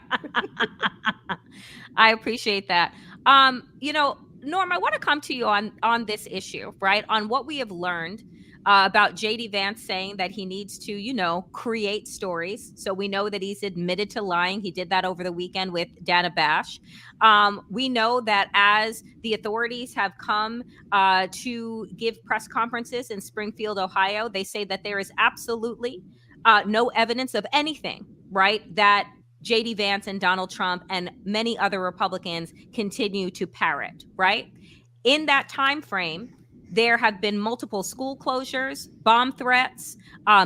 I appreciate that. Norm, I want to come to you on this issue, right? On what we have learned about JD Vance saying that he needs to, create stories. So we know that he's admitted to lying. He did that over the weekend with Dana Bash. We know that as the authorities have come to give press conferences in Springfield, Ohio, they say that there is absolutely no evidence of anything, right, that JD Vance and Donald Trump and many other Republicans continue to parrot, right? In that time frame, there have been multiple school closures, bomb threats,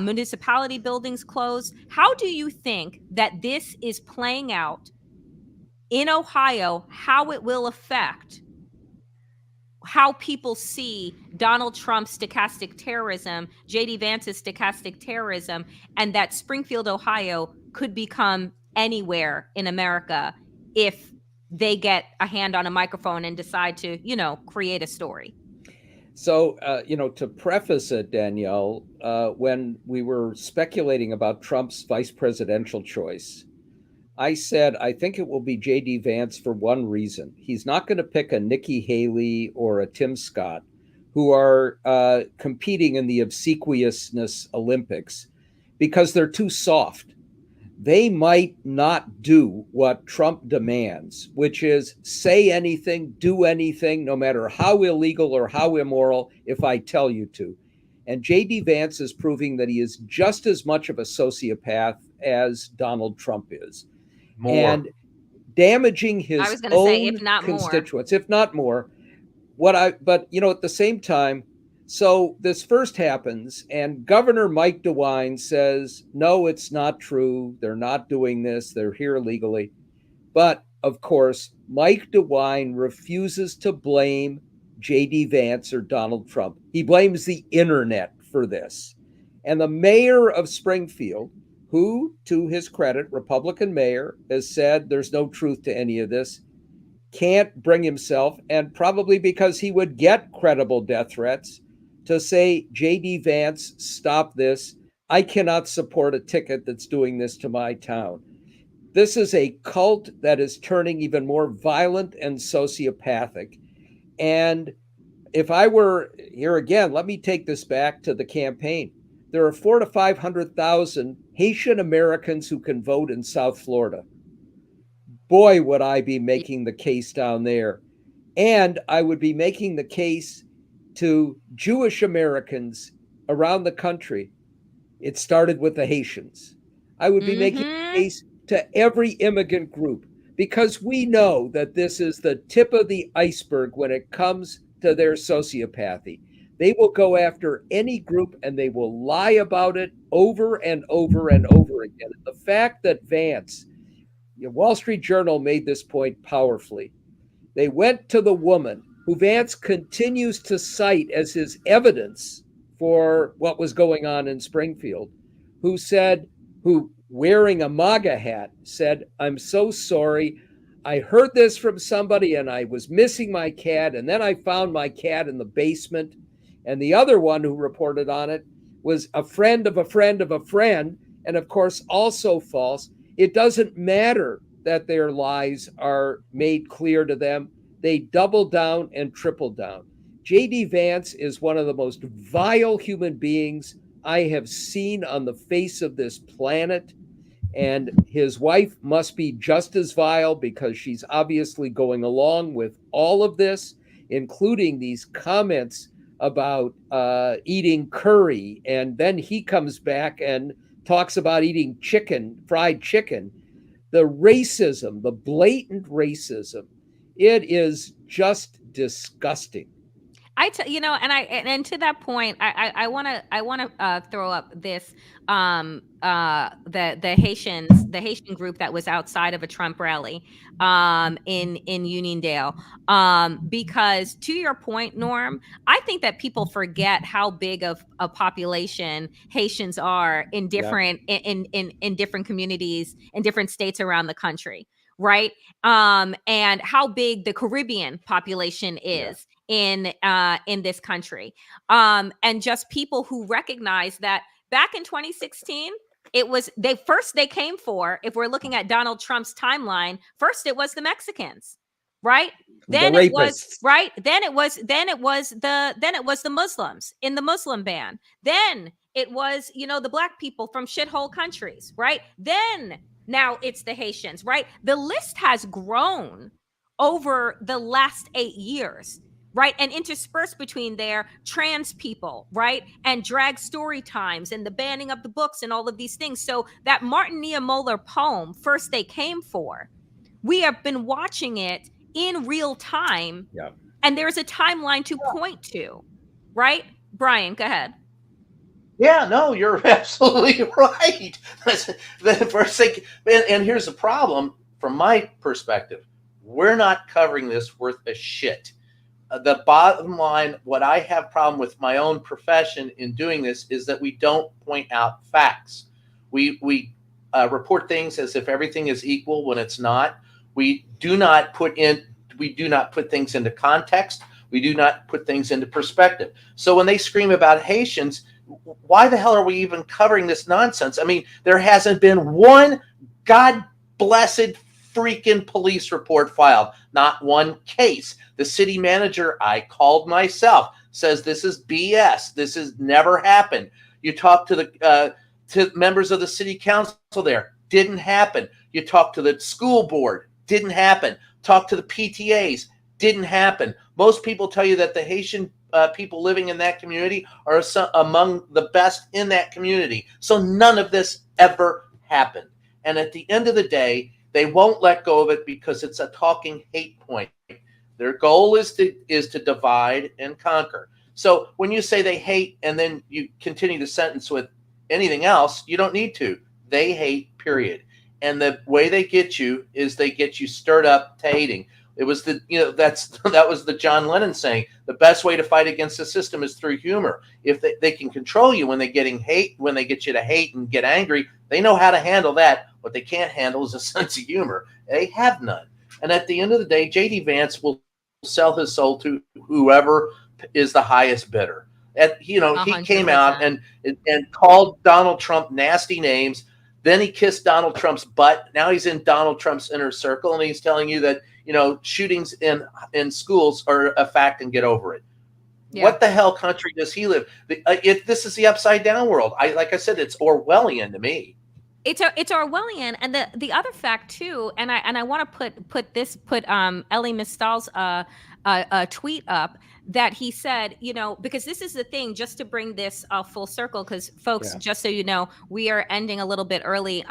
municipality buildings closed. How do you think that this is playing out in Ohio, how it will affect how people see Donald Trump's stochastic terrorism, JD Vance's stochastic terrorism, and that Springfield, Ohio could become anywhere in America if they get a hand on a microphone and decide to, create a story? So, to preface it, Danielle, when we were speculating about Trump's vice presidential choice, I said, I think it will be JD Vance for one reason. He's not going to pick a Nikki Haley or a Tim Scott, who are competing in the obsequiousness Olympics, because they're too soft. They might not do what Trump demands, which is say anything, do anything, no matter how illegal or how immoral, if I tell you to. And JD Vance is proving that he is just as much of a sociopath as Donald Trump is. More. And damaging his I was gonna own say, if not constituents, if not more. But at the same time, So this first happens, and Governor Mike DeWine says, no, it's not true. They're not doing this. They're here legally. But of course, Mike DeWine refuses to blame J.D. Vance or Donald Trump. He blames the internet for this. And the mayor of Springfield, who, to his credit, Republican mayor, has said there's no truth to any of this, can't bring himself, and probably because he would get credible death threats, to say, J.D. Vance, stop this. I cannot support a ticket that's doing this to my town. This is a cult that is turning even more violent and sociopathic. And if I were here again, let me take this back to the campaign. There are 400,000 to 500,000 Haitian Americans who can vote in South Florida. Boy, would I be making the case down there. And I would be making the case to Jewish Americans around the country. It started with the Haitians. I would be making a case to every immigrant group, because we know that this is the tip of the iceberg when it comes to their sociopathy. They will go after any group and they will lie about it over and over and over again. The fact that Vance, the Wall Street Journal made this point powerfully. They went to the woman who Vance continues to cite as his evidence for what was going on in Springfield, who wearing a MAGA hat, said, I'm so sorry. I heard this from somebody and I was missing my cat, and then I found my cat in the basement. And the other one who reported on it was a friend of a friend of a friend, and of course also false. It doesn't matter that their lies are made clear to them. They double down and triple down. J.D. Vance is one of the most vile human beings I have seen on the face of this planet. And his wife must be just as vile, because she's obviously going along with all of this, including these comments about eating curry. And then he comes back and talks about eating chicken, fried chicken. The racism, the blatant racism, it is just disgusting. And to that point, I want to throw up this the Haitian group that was outside of a Trump rally in Uniondale, because to your point, Norm, I think that people forget how big of a population Haitians are in different in different communities in different states around the country, right? And how big the Caribbean population is in this country, and just people who recognize that back in 2016, it was they came for, if we're looking at Donald Trump's timeline, first it was the Mexicans, right? Then it was right. Then it was the Muslims in the Muslim ban. Then it was the black people from shithole countries, right? Then now it's the Haitians, right? The list has grown over the last 8 years. Right. And interspersed between there, trans people, right. And drag story times and the banning of the books and all of these things. So that Martin Niemöller poem, First They Came For, we have been watching it in real time. Yeah. And there's a timeline to point to. Right. Brian, go ahead. Yeah, no, you're absolutely right. The first thing, and here's the problem from my perspective. We're not covering this worth a shit. The bottom line, what I have problem with my own profession in doing this is that we don't point out facts. We report things as if everything is equal when it's not. We do not put things into context. We do not put things into perspective. So when they scream about Haitians, why the hell are we even covering this nonsense? I mean, there hasn't been one God blessed freaking police report filed, not one case. The city manager, I called myself, says this is BS. This has never happened. You talk to to members of the city council there, didn't happen. You talk to the school board, didn't happen. Talk to the PTAs, didn't happen. Most people tell you that the Haitian people living in that community are among the best in that community. So none of this ever happened. And at the end of the day, they won't let go of it because it's a talking hate point. Their goal is to divide and conquer. So when you say they hate and then you continue the sentence with anything else, you don't need to. They hate, period. And the way they get you is they get you stirred up to hating. It was that was the John Lennon saying, the best way to fight against the system is through humor. If they can control you when they get you to hate and get angry, they know how to handle that. What they can't handle is a sense of humor. They have none. And at the end of the day, J.D. Vance will sell his soul to whoever is the highest bidder. He 100%. came out and called Donald Trump nasty names. Then he kissed Donald Trump's butt. Now he's in Donald Trump's inner circle, and he's telling you that shootings in schools are a fact and get over it. Yeah. What the hell country does he live? This is the upside down world. Like I said, it's Orwellian to me. It's Orwellian, and the other fact too, and I want to put Elie Mystal's tweet up, that he said, because this is the thing, just to bring this full circle, because folks, just so you know, we are ending a little bit early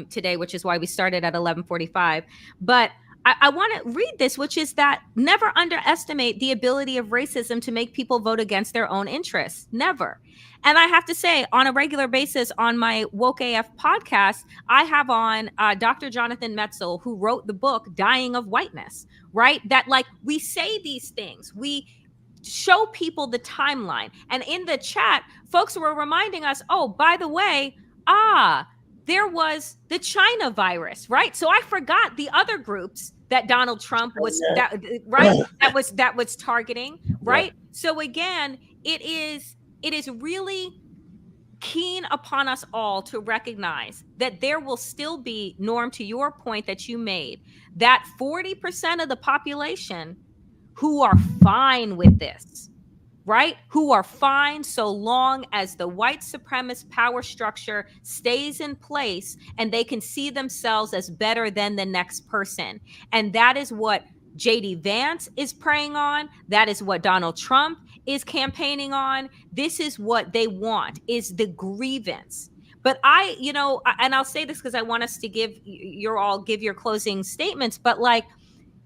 today, which is why we started at 11:45. But I want to read this, which is that never underestimate the ability of racism to make people vote against their own interests. Never. And I have to say, on a regular basis on my Woke AF podcast, I have on Dr. Jonathan Metzl, who wrote the book Dying of Whiteness, right? That we say these things. We show people the timeline. And in the chat, folks were reminding us, oh, by the way, there was the China virus, right? So I forgot the other groups that Donald Trump was that was targeting, right? Yeah. So again, it is really keen upon us all to recognize that there will still be, Norm, to your point that you made, that 40% of the population who are fine with this, right? Who are fine so long as the white supremacist power structure stays in place and they can see themselves as better than the next person. And that is what J.D. Vance is preying on. That is what Donald Trump is campaigning on. This is what they want, is the grievance. But and I'll say this because I want us to give your closing statements, but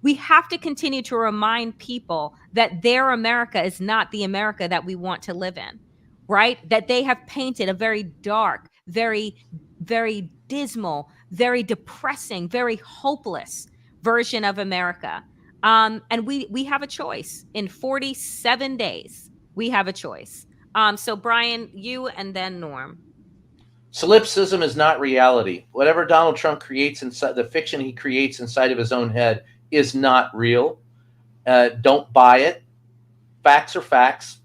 we have to continue to remind people that their America is not the America that we want to live in, right? That they have painted a very dark, very, very dismal, very depressing, very hopeless version of America. And we have a choice. In 47 days, we have a choice. So Brian, you and then Norm. Solipsism is not reality. Whatever Donald Trump creates inside, the fiction he creates inside of his own head, is not real. Don't buy it. Facts are facts.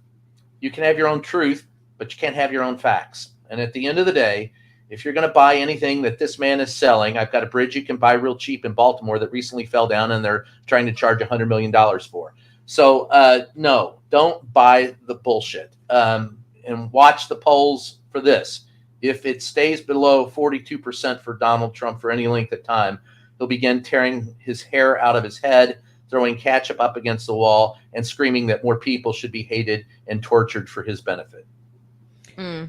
You can have your own truth, but you can't have your own facts. And at the end of the day, if you're going to buy anything that this man is selling, I've got a bridge you can buy real cheap in Baltimore that recently fell down and they're trying to charge $100 million for. So no, don't buy the bullshit. And watch the polls for this. If it stays below 42% for Donald Trump for any length of time, he'll begin tearing his hair out of his head, throwing ketchup up against the wall, and screaming that more people should be hated and tortured for his benefit. No.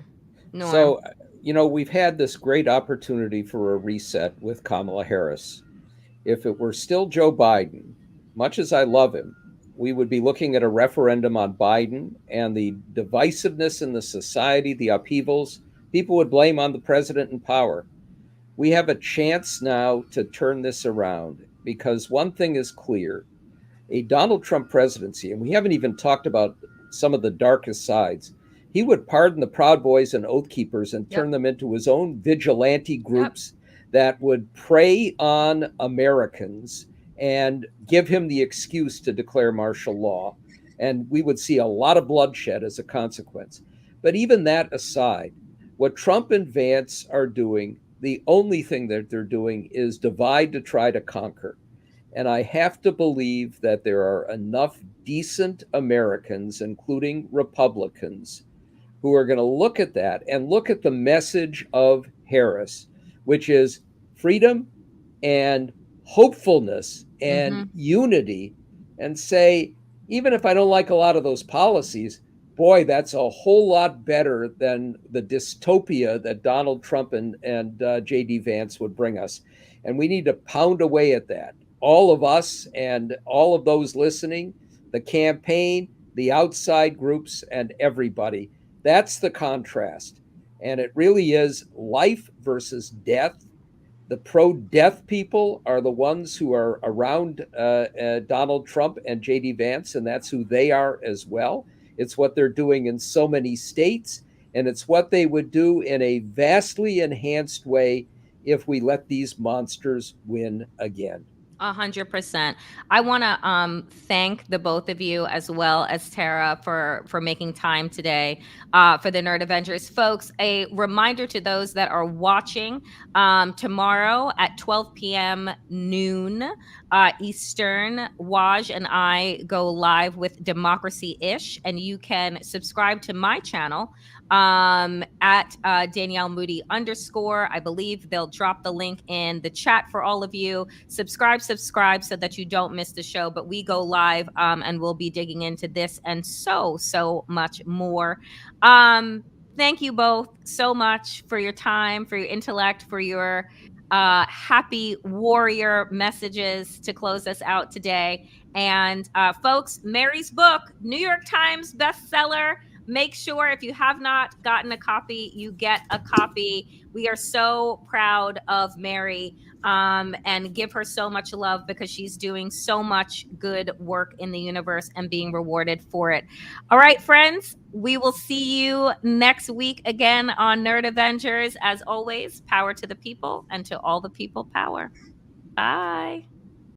So, we've had this great opportunity for a reset with Kamala Harris. If it were still Joe Biden, much as I love him, we would be looking at a referendum on Biden, and the divisiveness in the society, the upheavals, people would blame on the president in power. We have a chance now to turn this around, because one thing is clear. A Donald Trump presidency, and we haven't even talked about some of the darkest sides, he would pardon the Proud Boys and Oath Keepers and turn them into his own vigilante groups that would prey on Americans and give him the excuse to declare martial law. And we would see a lot of bloodshed as a consequence. But even that aside, what Trump and Vance are doing, the only thing that they're doing is divide to try to conquer. And I have to believe that there are enough decent Americans, including Republicans, who are going to look at that and look at the message of Harris, which is freedom and hopefulness and unity, and say, even if I don't like a lot of those policies, boy, that's a whole lot better than the dystopia that Donald Trump and J.D. Vance would bring us. And we need to pound away at that. All of us and all of those listening, the campaign, the outside groups, and everybody. That's the contrast. And it really is life versus death. The pro-death people are the ones who are around Donald Trump and J.D. Vance, and that's who they are as well. It's what they're doing in so many states, and it's what they would do in a vastly enhanced way if we let these monsters win again. 100%. I want to thank the both of you as well as Tara for making time today for the Nerd Avengers, folks. A reminder to those that are watching tomorrow at 12 p.m. noon Eastern. Waj and I go live with Democracy Ish, and you can subscribe to my channel at Danielle Moody _. I believe they'll drop the link in the chat for all of you. Subscribe so that you don't miss the show. But we go live and we'll be digging into this and so much more. Thank you both so much for your time, for your intellect, for your happy warrior messages to close us out today. And folks, Mary's book, New York Times bestseller. Make sure if you have not gotten a copy, you get a copy. We are so proud of Mary and give her so much love because she's doing so much good work in the universe and being rewarded for it. All right, friends, we will see you next week again on Nerd Avengers. As always, power to the people, and to all the people, power. Bye.